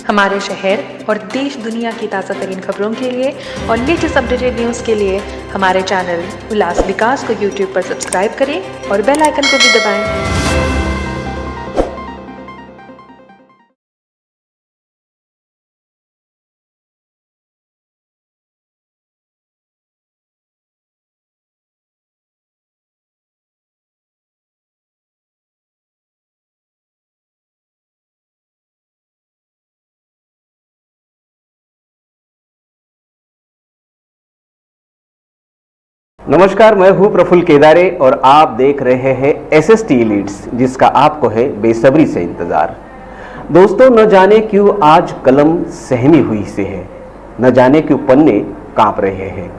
हमारे शहर और देश दुनिया की ताज़ा तरीन खबरों के लिए और लेटेस्ट अपडेटेड न्यूज़ के लिए हमारे चैनल उल्लास विकास को यूट्यूब पर सब्सक्राइब करें और बेल आइकन को भी दबाएं। नमस्कार, मैं हूं प्रफुल्ल केदारे और आप देख रहे हैं एसएसटी लीड्स, जिसका आपको है बेसब्री से इंतजार। दोस्तों, न जाने क्यों आज कलम सहमी हुई से है, न जाने क्यों पन्ने कांप रहे हैं।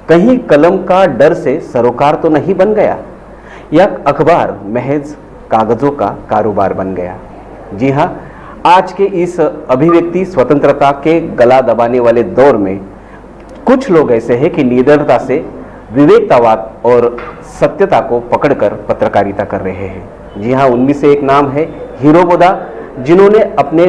कहीं कलम का डर से सरोकार तो नहीं बन गया, या अखबार महज कागजों का कारोबार बन गया। जी हां, आज के इस अभिव्यक्ति स्वतंत्रता के गला दबाने वाले दौर में कुछ लोग ऐसे हैं कि निडरता से विवेकतावाद और सत्यता को पकड़कर पत्रकारिता कर रहे हैं। जी हाँ, उनमें से एक नाम है हीरो बोधा, जिन्होंने अपने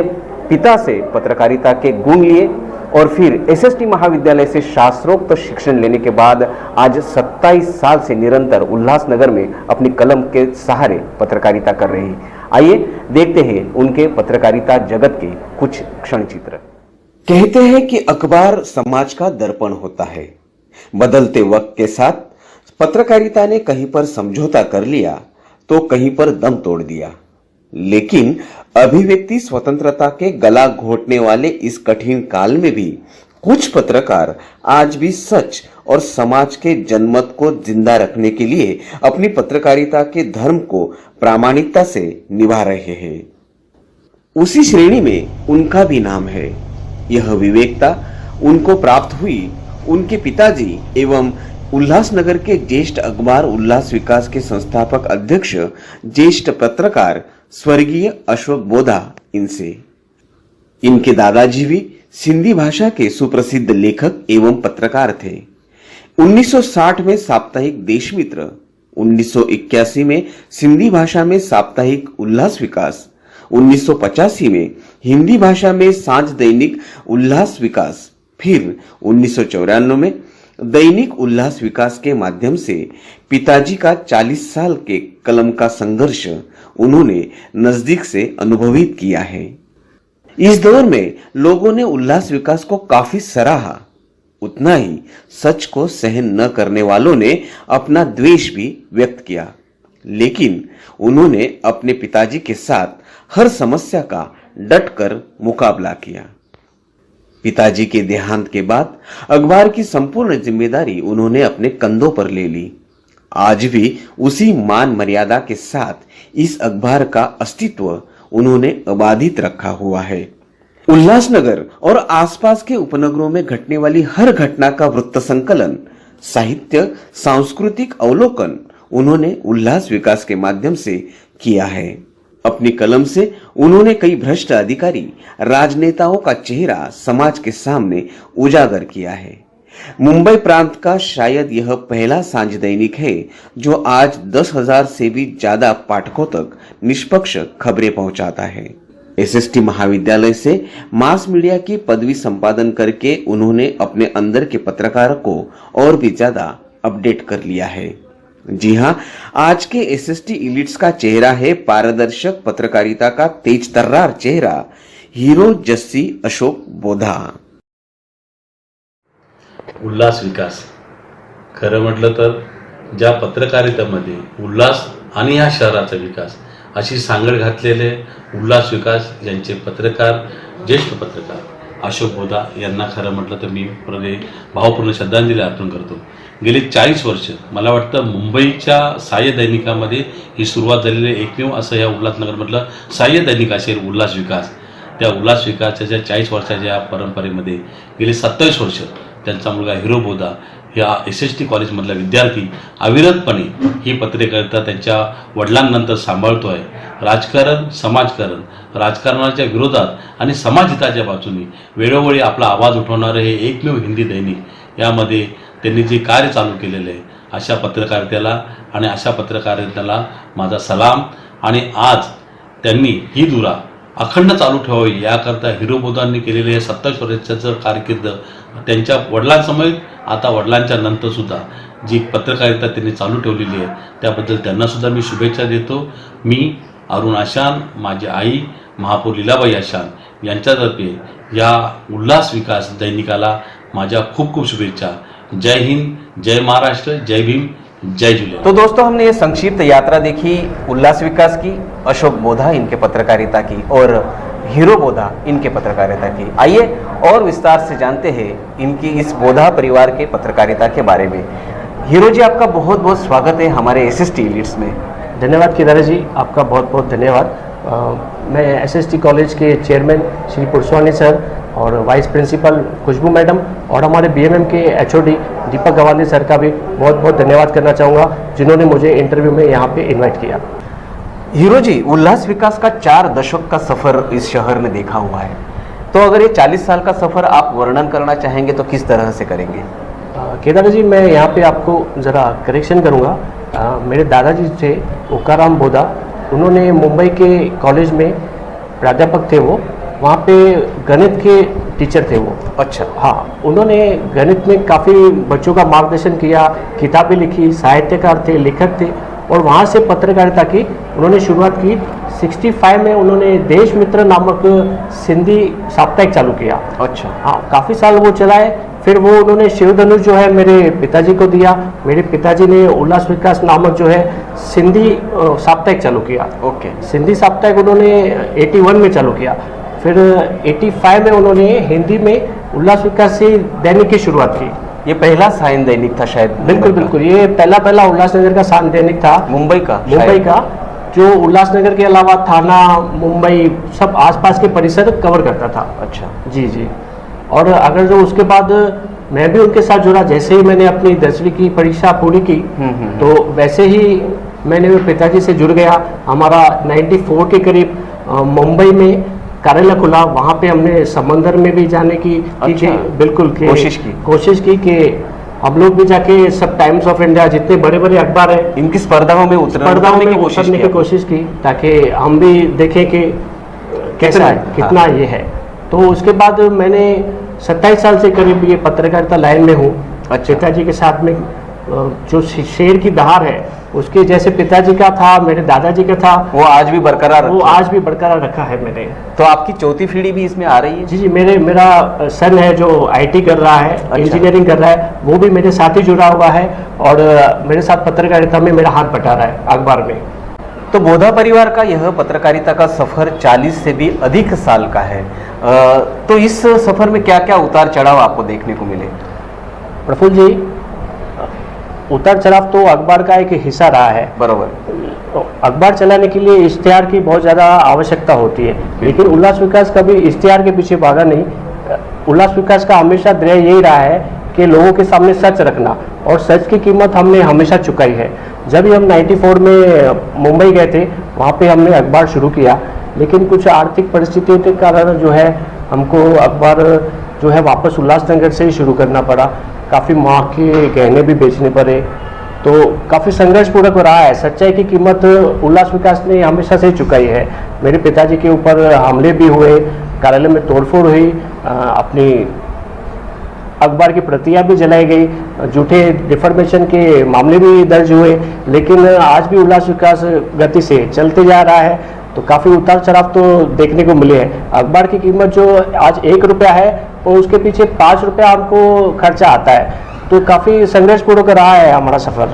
पिता से पत्रकारिता के गुण लिए और फिर एसएसटी महाविद्यालय से शास्त्रोक्त शिक्षण लेने के बाद आज 27 साल से निरंतर उल्लासनगर में अपनी कलम के सहारे पत्रकारिता कर रही। आइए देखते हैं उनके पत्रकारिता जगत के कुछ क्षण चित्र। कहते हैं कि अखबार समाज का दर्पण होता है। बदलते वक्त के साथ पत्रकारिता ने कहीं पर समझौता कर लिया तो कहीं पर दम तोड़ दिया, लेकिन अभिव्यक्ति स्वतंत्रता के गला घोटने वाले इस कठिन काल में भी कुछ पत्रकार आज भी सच और समाज के जनमत को जिंदा रखने के लिए अपनी पत्रकारिता के धर्म को प्रामाणिकता से निभा रहे हैं। उसी श्रेणी में उनका भी नाम है। यह विवेकता उनको प्राप्त हुई उनके पिताजी एवं उल्लासनगर के ज्येष्ठ अखबार उल्लास विकास के संस्थापक अध्यक्ष, ज्येष्ठ पत्रकार स्वर्गीय अशोक बोधा इनसे। इनके दादाजी भी सिंधी भाषा के सुप्रसिद्ध लेखक एवं पत्रकार थे। 1960 में साप्ताहिक देशमित्र, 1981 में सिंधी भाषा में साप्ताहिक उल्लास विकास, 1985 में हिंदी भाषा में सांझ दैनिक उल्लास विकास, फिर 1994 में दैनिक उल्लास विकास के माध्यम से पिताजी का 40 साल के कलम का संघर्ष उन्होंने नजदीक से अनुभवित किया है। इस दौर में लोगों ने उल्लास विकास को काफी सराहा, उतना ही सच को सहन न करने वालों ने अपना द्वेष भी व्यक्त किया, लेकिन उन्होंने अपने पिताजी के साथ हर समस्या का डटकर मुकाबला किया। पिताजी के देहांत के बाद अखबार की संपूर्ण जिम्मेदारी उन्होंने अपने कंधों पर ले ली। आज भी उसी मान मर्यादा के साथ इस अखबार का अस्तित्व उन्होंने अबाधित रखा हुआ है। उल्लासनगर और आसपास के उपनगरों में घटने वाली हर घटना का वृत्त संकलन, साहित्य, सांस्कृतिक अवलोकन उन्होंने उल्लास विकास के माध्यम से किया है। अपनी कलम से उन्होंने कई भ्रष्ट अधिकारी, राजनेताओं का चेहरा समाज के सामने उजागर किया है। मुंबई प्रांत का शायद यह पहला सांझ दैनिक है जो आज 10,000 से भी ज्यादा पाठकों तक निष्पक्ष खबरें पहुंचाता है। एसएसटी महाविद्यालय से मास मीडिया की पदवी संपादन करके उन्होंने अपने अंदर के पत्रकार को और भी ज्यादा अपडेट कर लिया है। जी हां, आज के एसएसटी इलिट्स का चेहरा है पारदर्शक पत्रकारिता का तेज तर्रार चेहरा, हीरो जस्सी अशोक बोधा। उल्लास विकास खरं म्हटलं तर ज्या पत्रकारितेमध्ये उल्हास आणि या शहराचा विकास अशी सांगड घातलेले उल्हास विकास यांचे पत्रकार, ज्येष्ठ पत्रकार अशोक बोधा यांना खरं म्हटलं तर मी भावपूर्ण श्रद्धांजली अर्पण करतो। गेली 40 वर्ष मला वाटतं मुंबईच्या सहाय्य दैनिकामध्ये ही सुरुवात झालेली एकमेव असं या उल्हासनगरमधलं सहाय्य दैनिक असेल उल्हास विकास। त्या उल्हास विकासाच्या 40 वर्षाच्या परंपरेमध्ये गेली 27 वर्ष त्यांचा मुलगा हीरो बोधा या एसएसटी कॉलेजमधला विद्यार्थी अविरतपणे ही पत्रकारिता त्यांच्या वडिलांनंतर सांभाळतोय। राजकारण, समाजकारण, राजकारणाच्या विरोधात आणि समाजहिताच्या बाजूने वेळोवेळी आपला आवाज उठवणारे हे एकमेव हिंदी दैनिक, यामध्ये त्यांनी जे कार्य चालू केलेले आहे अशा पत्रकारितेला आणि अशा पत्रकारितेला माझा सलाम। आणि आज त्यांनी ही धुरा अखंड चालू ठेवावी याकरता हिरोबोधांनी केलेले हे 27 वर्षाचं कारकीर्द त्यांच्या वडिलांसमोर आता वडिलांच्या नंतर सुद्धा जी पत्रकारिता त्यांनी चालू ठेवलेली आहे त्याबद्दल त्यांना सुद्धा मी शुभेच्छा देतो. मी अरुण आशान, माझी आई महापौर लीलाबाई आशान यांच्यातर्फे या उल्हास विकास दैनिकाला माझ्या खूप खूप शुभेच्छा. जय हिंद, जय महाराष्ट्र, जय भीम, जय झूलेलाल. तो दोस्तों हमने ये संक्षिप्त यात्रा देखी उल्लास विकास की, अशोक बोधा इनके पत्रकारिता की और हीरो बोधा इनके पत्रकारिता की. आइए और विस्तार से जानते हैं इनकी इस बोधा परिवार के पत्रकारिता के बारे में. हीरो जी, आपका बहुत बहुत स्वागत है हमारे SST लीड्स में. धन्यवाद केदार जी, आपका बहुत बहुत धन्यवाद. मैं SST कॉलेज के चेयरमैन श्री पुरस्वानी सर और वाइस प्रिंसिपल खुशबू मैडम और हमारे BMM के HOD दीपक गवाले सर का भी बहुत बहुत धन्यवाद करना चाहूँगा जिन्होंने मुझे इंटरव्यू में यहाँ पे इनवाइट किया. हीरो जी, उल्लास विकास का 4 दशक का सफ़र इस शहर ने देखा हुआ है, तो अगर ये 40 साल का सफ़र आप वर्णन करना चाहेंगे तो किस तरह से करेंगे? केदार जी, मैं यहाँ पे आपको ज़रा करेक्शन करूँगा. मेरे दादाजी थे ओकाराम बोधा, उन्होंने मुंबई के कॉलेज में प्राध्यापक थे. वो वहाँ पे गणित के टीचर थे वो. अच्छा. हाँ, उन्होंने गणित में काफ़ी बच्चों का मार्गदर्शन किया, किताबें लिखी, साहित्यकार थे, लेखक थे और वहाँ से पत्रकारिता की उन्होंने शुरुआत की. 65 में उन्होंने देश मित्र नामक सिंधी साप्ताहिक चालू किया. अच्छा. हाँ, काफ़ी साल वो चलाए. फिर वो उन्होंने शिवधनुष जो है मेरे पिताजी को दिया. मेरे पिताजी ने उल्लास विकास नामक जो है सिंधी साप्ताहिक चालू किया. ओके. सिंधी साप्ताहिक उन्होंने 81 में चालू किया. फिर 85 में उन्होंने हिंदी में उल्लास विकास से दैनिक की शुरुआत की. ये पहला साइन दैनिक था शायद. बिल्कुल बिल्कुल, ये पहला उल्लासनगर का साइन दैनिक था. मुंबई का जो उल्लासनगर के अलावा थाना, मुंबई, सब आसपास के परिसर कवर करता था. अच्छा. जी जी. और अगर जो उसके बाद मैं भी उनके साथ जुड़ा, जैसे ही मैंने अपनी 10वीं की परीक्षा पूरी की तो वैसे ही मैंने पिताजी से जुड़ गया. हमारा 94 के करीब मुंबई में कार्यालय खुला. वहाँ पे हमने समंदर में भी जाने की अच्छा, बिल्कुल कोशिश की कि हम लोग भी जाके सब टाइम्स ऑफ इंडिया जितने बड़े बड़े अखबार हैं इनकी स्पर्धाओं में उतरने की कोशिश की ताकि हम भी देखें कि कैसा है, कितना ये है. तो उसके बाद मैंने 27 साल से करीब ये पत्रकारिता लाइन में हूँ. अच्छा. पिताजी के साथ में जो शेर की दहाड़ है उसके जैसे पिताजी का था, मेरे दादाजी का था, वो आज भी बरकरार रखा है मैंने. तो आपकी चौथी पीढ़ी भी इसमें आ रही है? जी, मेरा सन है जो IT कर रहा है. अच्छा. इंजीनियरिंग कर रहा है, वो भी मेरे साथ ही जुड़ा हुआ है और मेरे साथ पत्रकारिता में मेरा हाथ बटा रहा है अखबार में. तो बोधा परिवार का यह पत्रकारिता का सफ़र 40 से भी अधिक साल का है. तो इस सफ़र में क्या क्या उतार चढ़ाव आपको देखने को मिले? प्रफुल्ल जी, उतार चढ़ाव तो अखबार का एक हिस्सा रहा है. बराबर. अखबार चलाने के लिए इश्तिहार की बहुत ज़्यादा आवश्यकता होती है, लेकिन उल्लास विकास कभी इश्तिहार के पीछे भागा नहीं. उल्लास विकास का हमेशा ध्येय यही रहा है कि लोगों के सामने सच रखना, और सच की कीमत हमने हमेशा चुकाई है. जब भी हम 94 में मुंबई गए थे वहाँ पे हमने अखबार शुरू किया, लेकिन कुछ आर्थिक परिस्थितियों के कारण जो है हमको अखबार जो है वापस उल्लासनगर से ही शुरू करना पड़ा. काफ़ी माँ के गहने भी बेचने पड़े, तो काफ़ी संघर्षपूर्वक रहा है. सच्चाई की कीमत उल्लास विकास ने हमेशा से चुकाई है. मेरे पिताजी के ऊपर हमले भी हुए, कार्यालय में तोड़फोड़ हुई, अपनी अखबार की प्रतियां भी जलाई गई, झूठे डिफॉर्मेशन के मामले भी दर्ज हुए, लेकिन आज भी उल्लास विकास गति से चलते जा रहा है. तो काफ़ी उतार चढ़ाव तो देखने को मिले हैं. अखबार की कीमत जो आज 1 रुपया है और उसके पीछे 5 रुपया हमको खर्चा आता है. तो काफ़ी संघर्षपूर्वक रहा है हमारा सफ़र.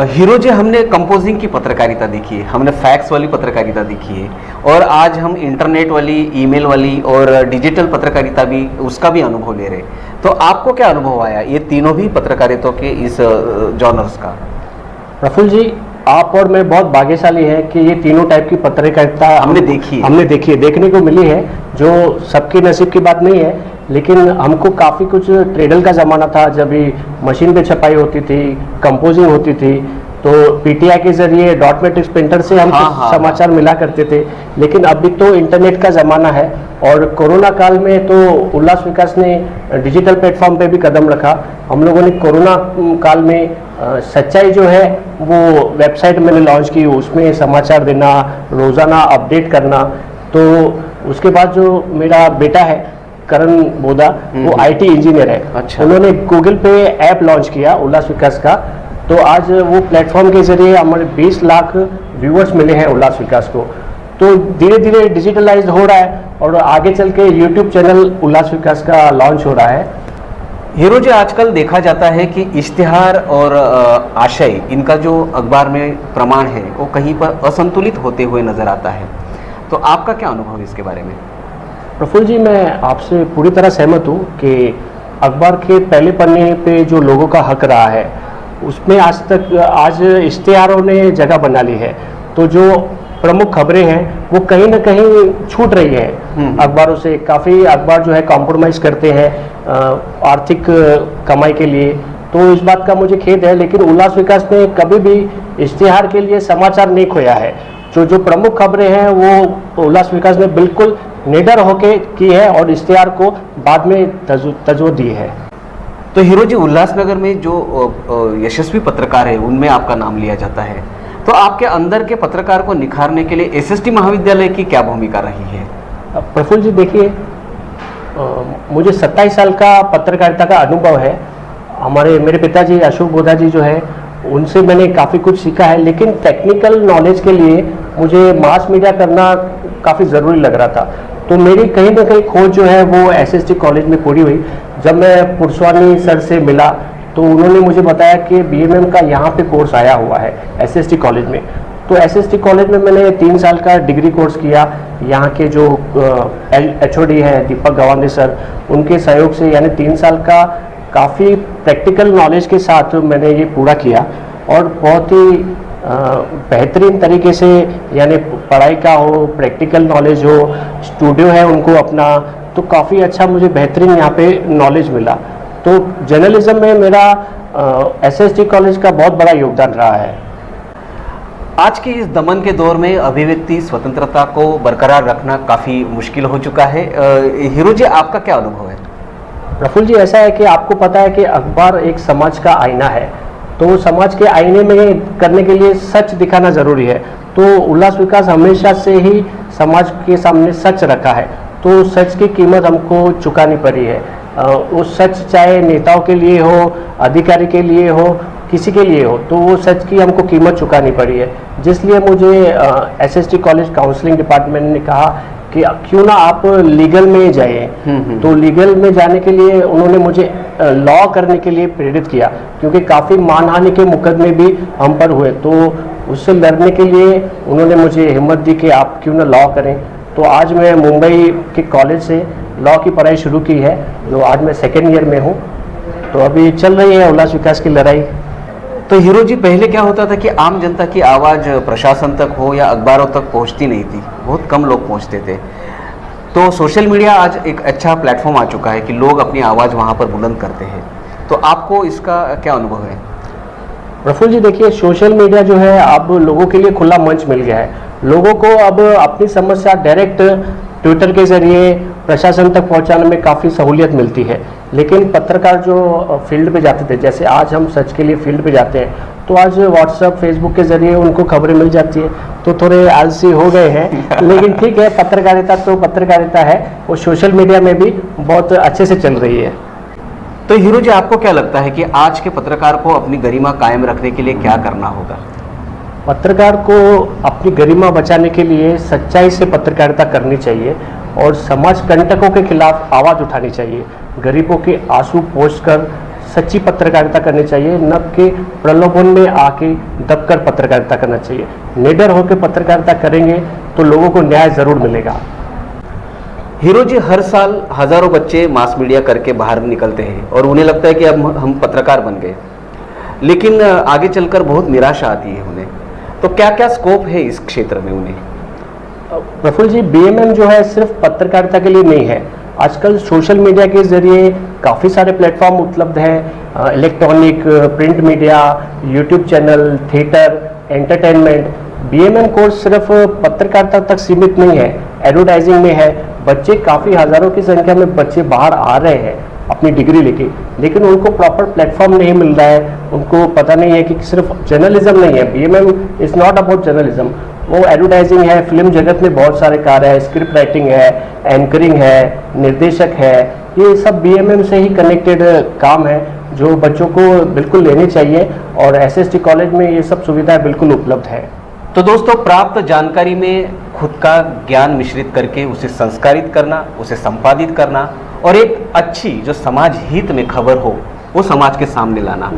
हीरो जी, हमने कंपोजिंग की पत्रकारिता देखी है, हमने फैक्स वाली पत्रकारिता देखी है, और आज हम इंटरनेट वाली, ईमेल वाली और डिजिटल पत्रकारिता भी, उसका भी अनुभव ले रहे. तो आपको क्या अनुभव आया ये तीनों भी पत्रकारिता के इस जॉनर्स का? प्रफुल्ल जी, आप और मैं बहुत भाग्यशाली हैं कि ये तीनों टाइप की पत्रकारिता हमने देखी है, देखने को मिली है, जो सबके नसीब की बात नहीं है. लेकिन हमको काफ़ी कुछ ट्रेडल का ज़माना था, जब भी मशीन पे छपाई होती थी, कंपोजिंग होती थी, तो PTI के जरिए डॉट मैट्रिक्स प्रिंटर से हम समाचार मिला करते थे. लेकिन अभी तो इंटरनेट का ज़माना है, और कोरोना काल में तो उल्लास विकास ने डिजिटल प्लेटफॉर्म पे भी कदम रखा. हम लोगों ने कोरोना काल में सच्चाई जो है वो वेबसाइट मैंने लॉन्च की, उसमें समाचार देना, रोज़ाना अपडेट करना. तो उसके बाद जो मेरा बेटा है करण बोदा, वो आईटी इंजीनियर है। अच्छा। उन्होंने गूगल पे ऐप लॉन्च किया उल्लास विकास का। तो आज वो प्लेटफॉर्म के जरिए हमारे 20 लाख व्यूअर्स मिले हैं उल्लास विकास को। तो धीरे धीरे डिजिटलाइज हो रहा है और आगे चल के यूट्यूब चैनल उल्लास विकास का लॉन्च हो रहा है। हीरो जी, आजकल देखा जाता है कि इश्तिहार और आशय, इनका जो अखबार में प्रमाण है वो कहीं पर असंतुलित होते हुए नजर आता है। तो आपका क्या अनुभव इसके बारे में? प्रफुल्ल जी, मैं आपसे पूरी तरह सहमत हूँ कि अखबार के पहले पन्ने पे जो लोगों का हक रहा है उसमें आज इश्तिहारों ने जगह बना ली है। तो जो प्रमुख खबरें हैं वो कहीं ना कहीं छूट रही है अखबारों से। काफ़ी अखबार जो है कॉम्प्रोमाइज करते हैं आर्थिक कमाई के लिए। तो इस बात का मुझे खेद है, लेकिन उल्लास विकास ने कभी भी इश्तिहार के लिए समाचार नहीं खोया है। जो प्रमुख खबरें हैं वो उल्लास विकास ने बिल्कुल निडर होके की है और इश्तिहार को बाद में तवज्जो दी है। तो हीरो जी, उल्लासनगर में जो यशस्वी पत्रकार है उनमें आपका नाम लिया जाता है। तो आपके अंदर के पत्रकार को निखारने के लिए एसएसटी महाविद्यालय की क्या भूमिका रही है? प्रफुल्ल जी, देखिए, मुझे 27 साल का पत्रकारिता का अनुभव है। मेरे पिताजी अशोक बोधा जी जो है, उनसे मैंने काफ़ी कुछ सीखा है। लेकिन टेक्निकल नॉलेज के लिए मुझे मास मीडिया करना काफ़ी ज़रूरी लग रहा था। तो मेरी कहीं ना कहीं खोज जो है वो एसएसटी कॉलेज में पूरी हुई। जब मैं पुरस्वानी सर से मिला तो उन्होंने मुझे बताया कि बीएमएम का यहाँ पे कोर्स आया हुआ है एसएसटी कॉलेज में। तो एसएसटी कॉलेज में मैंने 3 साल का डिग्री कोर्स किया। यहाँ के जो एचओडी हैं दीपक गवांडे सर, उनके सहयोग से, यानी 3 साल का काफ़ी प्रैक्टिकल नॉलेज के साथ मैंने ये पूरा किया और बहुत ही बेहतरीन तरीके से, यानी पढ़ाई का हो, प्रैक्टिकल नॉलेज हो, स्टूडियो है उनको अपना, तो काफ़ी अच्छा मुझे बेहतरीन यहाँ पे नॉलेज मिला। तो जर्नलिज्म में मेरा एसएसटी कॉलेज का बहुत बड़ा योगदान रहा है। आज के इस दमन के दौर में अभिव्यक्ति स्वतंत्रता को बरकरार रखना काफ़ी मुश्किल हो चुका है। हीरो जी, आपका क्या अनुभव है? प्रफुल्ल जी, ऐसा है कि आपको पता है कि अखबार एक समाज का आईना है। तो समाज के आईने में करने के लिए सच दिखाना ज़रूरी है। तो उल्लास विकास हमेशा से ही समाज के सामने सच रखा है। तो सच की कीमत हमको चुकानी पड़ी है। वो सच चाहे नेताओं के लिए हो, अधिकारी के लिए हो, किसी के लिए हो, तो वो सच की हमको कीमत चुकानी पड़ी है। जिसलिए मुझे एसएसटी कॉलेज काउंसलिंग डिपार्टमेंट ने कहा कि क्यों ना आप लीगल में जाइए। तो लीगल में जाने के लिए उन्होंने मुझे लॉ करने के लिए प्रेरित किया, क्योंकि काफ़ी मानहानि के मुकदमे भी हम पर हुए। तो उससे लड़ने के लिए उन्होंने मुझे हिम्मत दी कि आप क्यों ना लॉ करें। तो आज मैं मुंबई के कॉलेज से लॉ की पढ़ाई शुरू की है, जो आज मैं 2nd ईयर में हूँ। तो अभी चल रही है उल्लास विकास की लड़ाई। तो हीरो जी, पहले क्या होता था कि आम जनता की आवाज़ प्रशासन तक हो या अखबारों तक पहुंचती नहीं थी, बहुत कम लोग पहुंचते थे। तो सोशल मीडिया आज एक अच्छा प्लेटफॉर्म आ चुका है कि लोग अपनी आवाज़ वहां पर बुलंद करते हैं। तो आपको इसका क्या अनुभव है? प्रफुल्ल जी, देखिए, सोशल मीडिया जो है अब लोगों के लिए खुला मंच मिल गया है। लोगों को अब अपनी समस्या डायरेक्ट ट्विटर के जरिए प्रशासन तक पहुंचाने में काफ़ी सहूलियत मिलती है। लेकिन पत्रकार जो फील्ड पे जाते थे, जैसे आज हम सच के लिए फील्ड पे जाते हैं, तो आज व्हाट्सएप फेसबुक के जरिए उनको खबरें मिल जाती है। तो थोड़े आलसी हो गए हैं, लेकिन ठीक है, पत्रकारिता तो पत्रकारिता है, वो सोशल मीडिया में भी बहुत अच्छे से चल रही है। तो हीरो जी, आपको क्या लगता है कि आज के पत्रकार को अपनी गरिमा कायम रखने के लिए क्या करना होगा? पत्रकार को अपनी गरिमा बचाने के लिए सच्चाई से पत्रकारिता करनी चाहिए और समाज कंटकों के खिलाफ आवाज़ उठानी चाहिए। गरीबों के आंसू पोंछकर सच्ची पत्रकारिता करनी चाहिए, न कि प्रलोभन में आके दबकर पत्रकारिता करना चाहिए। निडर होकर पत्रकारिता करेंगे तो लोगों को न्याय ज़रूर मिलेगा। हीरो जी, हर साल हजारों बच्चे मास मीडिया करके बाहर निकलते हैं और उन्हें लगता है कि अब हम पत्रकार बन गए, लेकिन आगे चलकर बहुत निराशा आती है उन्हें। तो क्या क्या स्कोप है इस क्षेत्र में उन्हें? प्रफुल्ल जी, बीएमएम जो है सिर्फ पत्रकारिता के लिए नहीं है। आजकल सोशल मीडिया के जरिए काफ़ी सारे प्लेटफॉर्म उपलब्ध हैं, electronic, print media, YouTube channel, theatre, entertainment. BMM course सिर्फ पत्रकारिता तक सीमित नहीं है, एडवर्टाइजिंग में है। बच्चे काफ़ी हज़ारों की संख्या में बच्चे बाहर आ रहे हैं अपनी डिग्री लेके, लेकिन उनको प्रॉपर प्लेटफॉर्म नहीं मिल रहा है। उनको पता नहीं है कि सिर्फ जर्नलिज्म नहीं है, BMM is not about journalism. वो एडवर्टाइजिंग है, फिल्म जगत में बहुत सारे कार्य है, स्क्रिप्ट राइटिंग है, एंकरिंग है, निर्देशक है, ये सब बीएमएम से ही कनेक्टेड काम है जो बच्चों को बिल्कुल लेनी चाहिए और एसएसटी कॉलेज में ये सब सुविधाएं बिल्कुल उपलब्ध है। तो दोस्तों, प्राप्त जानकारी में खुद का ज्ञान मिश्रित करके उसे संस्कारित करना, उसे संपादित करना और एक अच्छी जो समाज हित में खबर हो वो समाज के सामने लाना,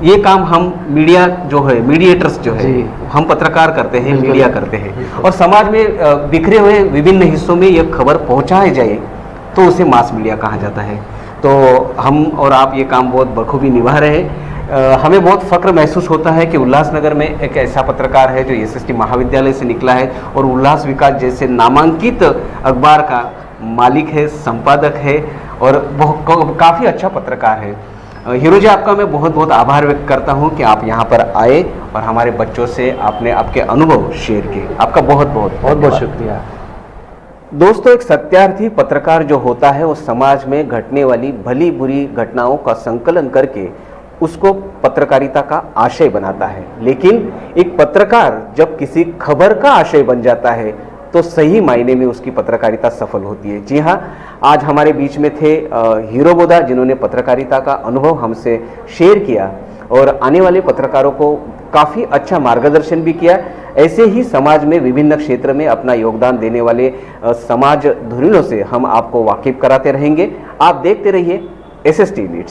ये काम हम मीडिया जो है, मीडिएटर्स जो है, हम पत्रकार करते हैं, मीडिया करते हैं। और समाज में बिखरे हुए विभिन्न हिस्सों में यह खबर पहुंचाई जाए तो उसे मास मीडिया कहा जाता है। तो हम और आप ये काम बहुत बखूबी निभा रहे हैं। हमें बहुत फक्र महसूस होता है कि उल्लासनगर में एक ऐसा पत्रकार है जो एसएसटी महाविद्यालय से निकला है और उल्लास विकास जैसे नामांकित अखबार का मालिक है, संपादक है और काफ़ी अच्छा पत्रकार है। हीरो जी, आपका मैं बहुत बहुत आभार व्यक्त करता हूं कि आप यहां पर आए और हमारे बच्चों से आपने आपके अनुभव शेयर किए। आपका बहुत बहुत शुक्रिया। दोस्तों, एक सत्यार्थी पत्रकार जो होता है वो समाज में घटने वाली भली बुरी घटनाओं का संकलन करके उसको पत्रकारिता का आशय बनाता है। लेकिन एक पत्रकार जब किसी खबर का आशय बन जाता है तो सही मायने में उसकी पत्रकारिता सफल होती है। जी हाँ, आज हमारे बीच में थे हीरो बोदा, जिन्होंने पत्रकारिता का अनुभव हमसे शेयर किया और आने वाले पत्रकारों को काफ़ी अच्छा मार्गदर्शन भी किया। ऐसे ही समाज में विभिन्न क्षेत्र में अपना योगदान देने वाले समाज धुरीणों से हम आपको वाकिफ कराते रहेंगे। आप देखते रहिए एसएसटी लीड्स।